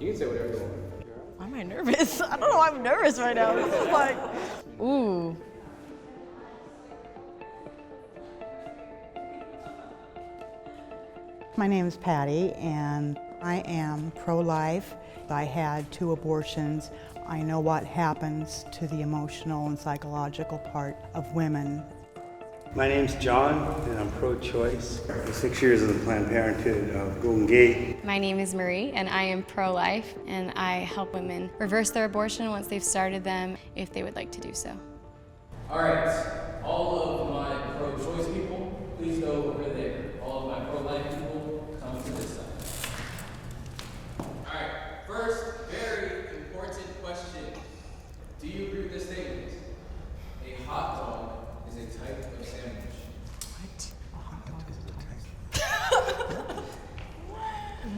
You can say whatever you want. Why am I nervous? I don't know why I'm nervous right now. This is like, ooh. My name is Patty, and I am pro-life. I had 2 abortions. I know what happens to the emotional and psychological part of women. My name's John, and I'm pro-choice. 6 years in the Planned Parenthood of Golden Gate. My name is Marie, and I am pro-life, and I help women reverse their abortion once they've started them, if they would like to do so. All right, all of my pro-choice people, please go over there. All of my pro-life people, come to this side. All right, first, very important question. Do you agree with this statement? A hot dog is a type of sandwich.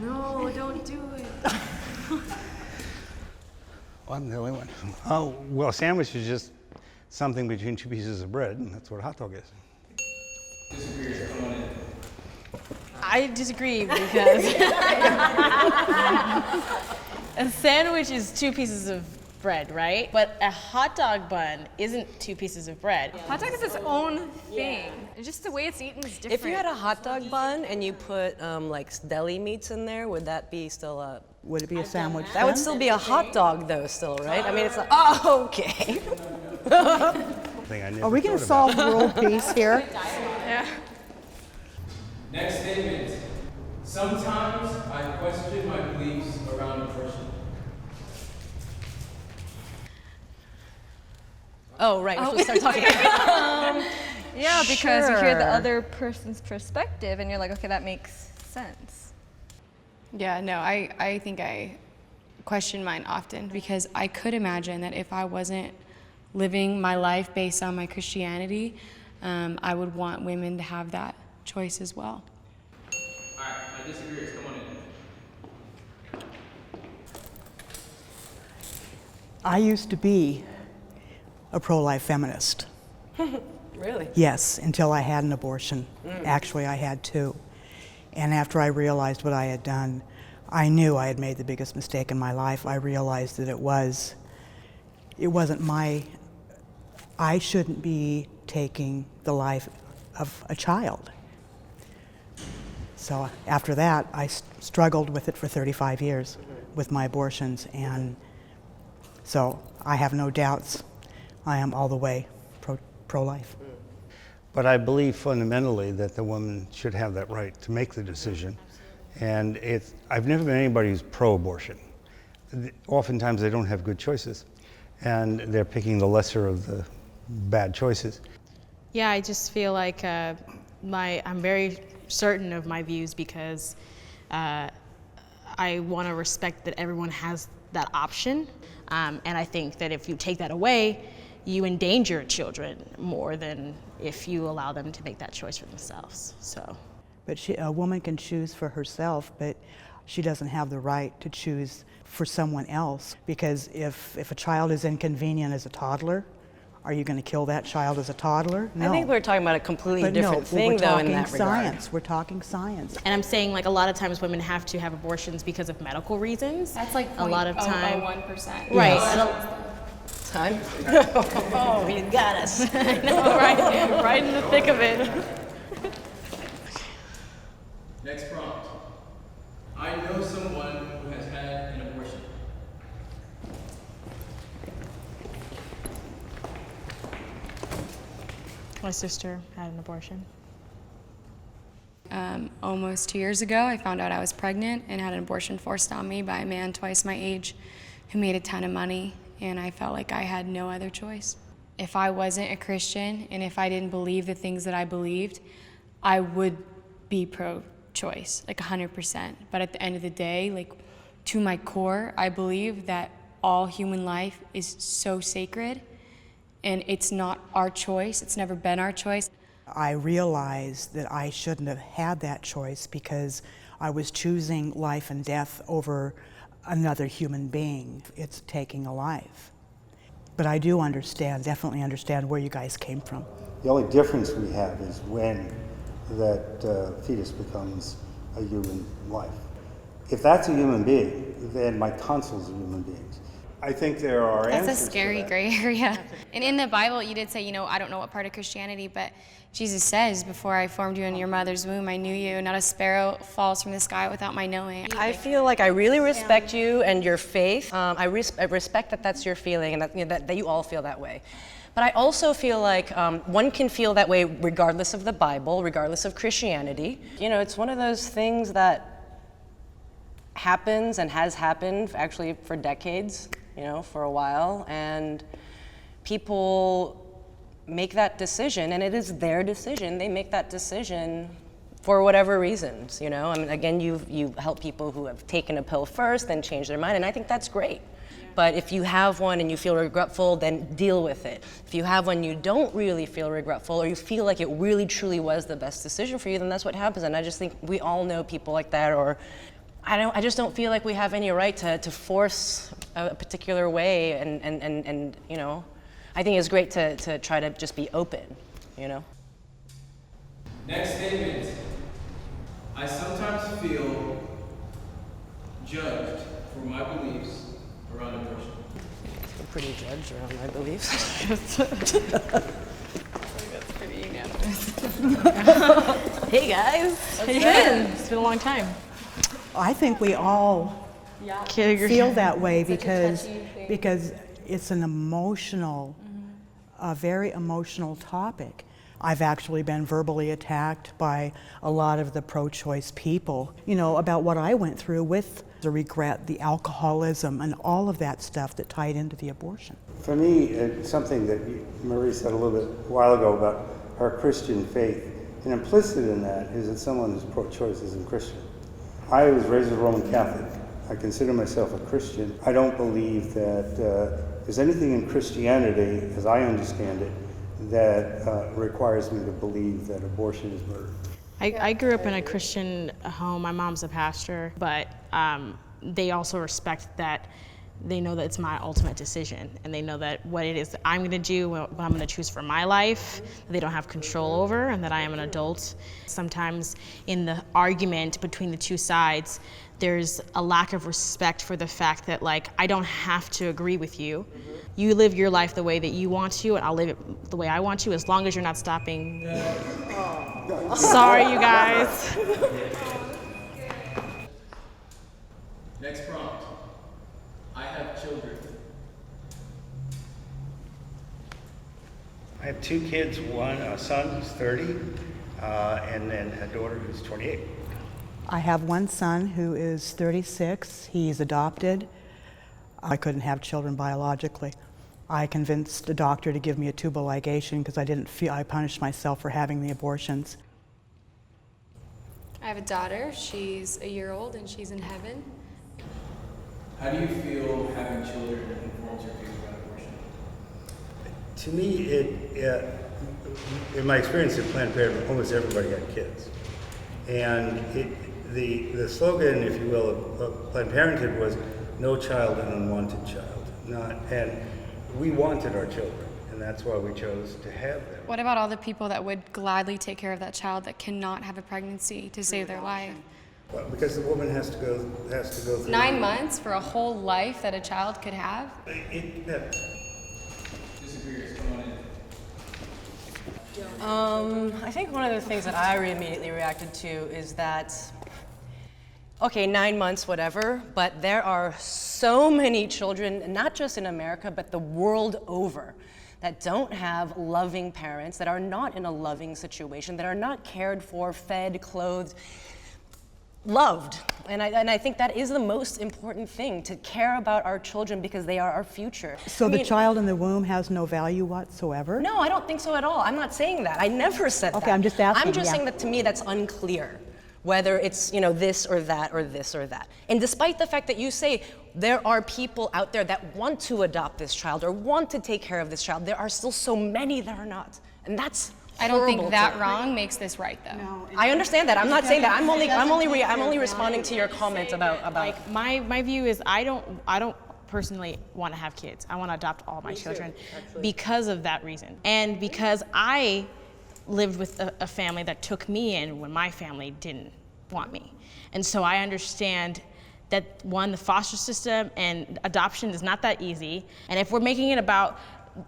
No, don't do it. Well, I'm the only one. Oh, well, a sandwich is just something between 2 pieces of bread, and that's what a hot dog is. Disagrees, come on in. I disagree because a sandwich is 2 pieces of bread, right? But a hot dog bun isn't 2 pieces of bread. Hot dog is its own thing. Just the way it's eaten is different. If you had a hot dog bun and you put like deli meats in there, would that be still a... Would it be a sandwich That would then? still be a hot dog though still, right? I mean, it's like, oh, okay. Are we going to solve world peace here? Yeah. Next statement. Sometimes I question my beliefs around abortion. Oh, right, we're supposed to start talking. Yeah, because you hear the Sure. other person's perspective and you're like, okay, that makes sense. Yeah, no, I think I question mine often because I could imagine that if I wasn't living my life based on my Christianity, I would want women to have that choice as well. All right, my disagreeers, come on in. I used to be a pro-life feminist. Really? Yes, until I had an abortion. Actually, I had 2. And after I realized what I had done, I knew I had made the biggest mistake in my life. I realized that it wasn't I shouldn't be taking the life of a child. So after that, I struggled with it for 35 years with my abortions, and so I have no doubts. I am all the way pro-life. But I believe fundamentally that the woman should have that right to make the decision. And I've never been anybody who's pro-abortion. Oftentimes they don't have good choices, and they're picking the lesser of the bad choices. Yeah, I just feel like I'm very certain of my views because I want to respect that everyone has that option. And I think that if you take that away, you endanger children more than if you allow them to make that choice for themselves. So. But a woman can choose for herself, but she doesn't have the right to choose for someone else. Because if a child is inconvenient as a toddler, are you going to kill that child as a toddler? No. I think we're talking about a completely different thing though in that regard. We're talking science. And I'm saying like a lot of times women have to have abortions because of medical reasons. That's like a lot of time. 1%. Right. Time? Oh, you got us. I know, right in the thick of it. Next prompt. I know someone who has had an abortion. My sister had an abortion. Almost 2 years ago, I found out I was pregnant and had an abortion forced on me by a man twice my age who made a ton of money, and I felt like I had no other choice. If I wasn't a Christian and if I didn't believe the things that I believed, I would be pro-choice, like 100%. But at the end of the day, like to my core, I believe that all human life is so sacred and it's not our choice. It's never been our choice. I realized that I shouldn't have had that choice because I was choosing life and death over another human being. It's taking a life. But I do understand, definitely understand where you guys came from. The only difference we have is when that fetus becomes a human life. If that's a human being, then my tonsils are human beings. I think there are answers That's a to scary that. gray area. And in the Bible, you did say, I don't know what part of Christianity, but Jesus says, before I formed you in your mother's womb, I knew you. Not a sparrow falls from the sky without my knowing. I feel like I really respect you and your faith. I respect that that's your feeling and that you all feel that way. But I also feel like one can feel that way regardless of the Bible, regardless of Christianity. It's one of those things that happens and has happened actually for decades, for a while, and people make that decision, and it is their decision. They make that decision for whatever reasons, I mean, again, you help people who have taken a pill first, then change their mind, and I think that's great. But if you have one and you feel regretful, then deal with it. If you have one you don't really feel regretful, or you feel like it really truly was the best decision for you, then that's what happens. And I just think we all know people like that, or I just don't feel like we have any right to force a particular way, and I think it's great to try to just be open, Next statement. I sometimes feel judged for my beliefs around abortion. I'm pretty judged around my beliefs. That's pretty unanimous. Hey guys. It's been a long time. I think we all feel that way because it's an emotional, a very emotional topic. I've actually been verbally attacked by a lot of the pro-choice people, about what I went through with the regret, the alcoholism, and all of that stuff that tied into the abortion. For me, it's something that Marie said a little bit a while ago about our Christian faith, and implicit in that is that someone who's pro-choice isn't Christian. I was raised a Roman Catholic. I consider myself a Christian. I don't believe that there's anything in Christianity, as I understand it, that requires me to believe that abortion is murder. I grew up in a Christian home. My mom's a pastor, but they also respect that. They know that it's my ultimate decision, and they know that what it is that I'm going to do, what I'm going to choose for my life, that they don't have control over, and that I am an adult. Sometimes in the argument between the two sides, there's a lack of respect for the fact that, I don't have to agree with you. You live your life the way that you want to, and I'll live it the way I want to, as long as you're not stopping. Sorry, you guys. Next prompt. I have children. I have two kids, a son who's 30, and then a daughter who's 28. I have one son who is 36. He's adopted. I couldn't have children biologically. I convinced a doctor to give me a tubal ligation because I punished myself for having the abortions. I have a daughter. She's a year old, and she's in heaven. How do you feel having children informs your views about abortion? To me, in my experience at Planned Parenthood, almost everybody had kids. And the slogan, if you will, of Planned Parenthood was no child an unwanted child. And we wanted our children, and that's why we chose to have them. What about all the people that would gladly take care of that child that cannot have a pregnancy to save their life? Well, because the woman has to go through 9 months for a whole life that a child could have? Disagrees, come on in. I think one of the things that I immediately reacted to is that, okay, 9 months, whatever, but there are so many children, not just in America, but the world over, that don't have loving parents, that are not in a loving situation, that are not cared for, fed, clothed, loved. And I think that is the most important thing, to care about our children because they are our future. So the child in the womb has no value whatsoever? No, I don't think so at all. I'm not saying that. I never said that. Okay, I'm just asking. I'm just saying that to me that's unclear, whether it's this or that or this or that. And despite the fact that you say there are people out there that want to adopt this child or want to take care of this child, there are still so many that are not. And that's I don't think horrible that to- wrong makes this right, though. No, I understand that. I'm not saying that. I'm only responding to your comments about. My view is I don't personally want to have kids. I want to adopt all my children because of that reason, and because I lived with a family that took me in when my family didn't want me, and so I understand that one, the foster system and adoption is not that easy. And if we're making it about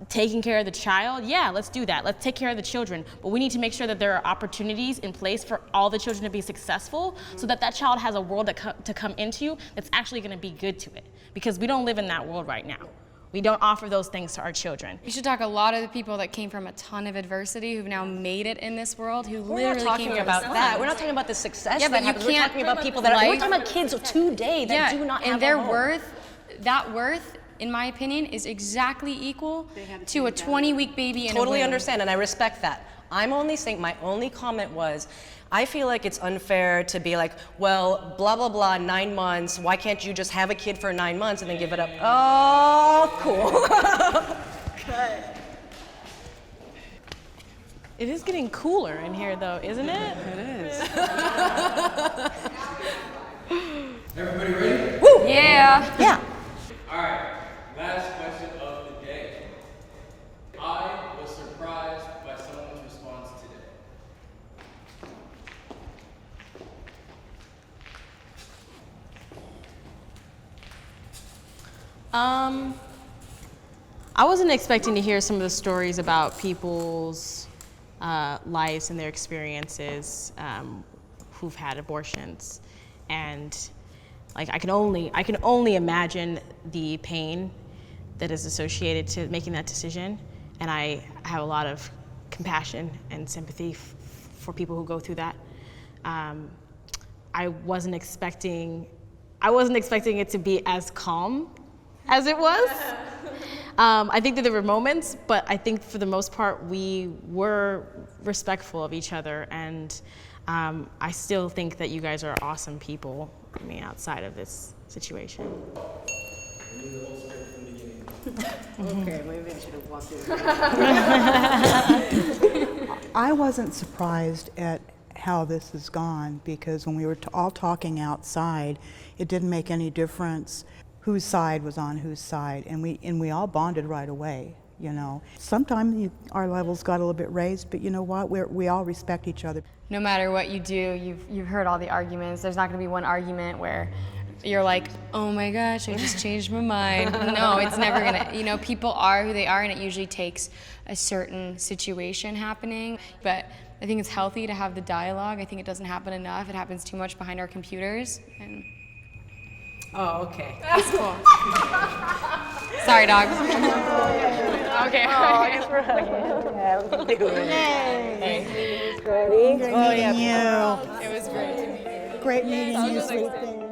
taking care of the child, yeah, let's do that. Let's take care of the children. But we need to make sure that there are opportunities in place for all the children to be successful so that that child has a world to come into that's actually gonna be good to it. Because we don't live in that world right now. We don't offer those things to our children. You should talk a lot of the people that came from a ton of adversity who've now made it in this world, who We're literally not came talking from about slums. that. We're not talking about the success Yeah, that but you happens. We're can't- talking about people that are, we're talking about kids today that do not have and their a home. worth, in my opinion, is exactly equal to a 20-week baby in a Totally womb. understand, and I respect that. I'm only saying, my only comment was, I feel like it's unfair to be like, well, blah, blah, blah, 9 months, why can't you just have a kid for 9 months and then give it up? Oh, cool. It is getting cooler in here though, isn't it? It is. Everybody ready? Yeah. Yeah. All right, last question of the day. I was surprised by someone's response today. I wasn't expecting to hear some of the stories about people's lives and their experiences who've had abortions, and like I can only imagine the pain that is associated to making that decision, and I have a lot of compassion and sympathy for people who go through that. I wasn't expecting it to be as calm as it was. I think that there were moments, but I think for the most part we were respectful of each other, and I still think that you guys are awesome people, I mean, outside of this situation. Okay, maybe I should have walked in. I wasn't surprised at how this has gone, because when we were all talking outside, it didn't make any difference whose side was on whose side, and we all bonded right away. You know, sometimes our levels got a little bit raised, but you know what? We all respect each other. No matter what you do, you've heard all the arguments. There's not going to be one argument where you're like, oh my gosh, I just changed my mind. No, it's never going to. You know, people are who they are, and it usually takes a certain situation happening. But I think it's healthy to have the dialogue. I think it doesn't happen enough. It happens too much behind our computers. And Oh, okay. that's cool. Sorry, dog. Okay. Great meeting you. It was great to meet you. Great meeting you, sweet thing.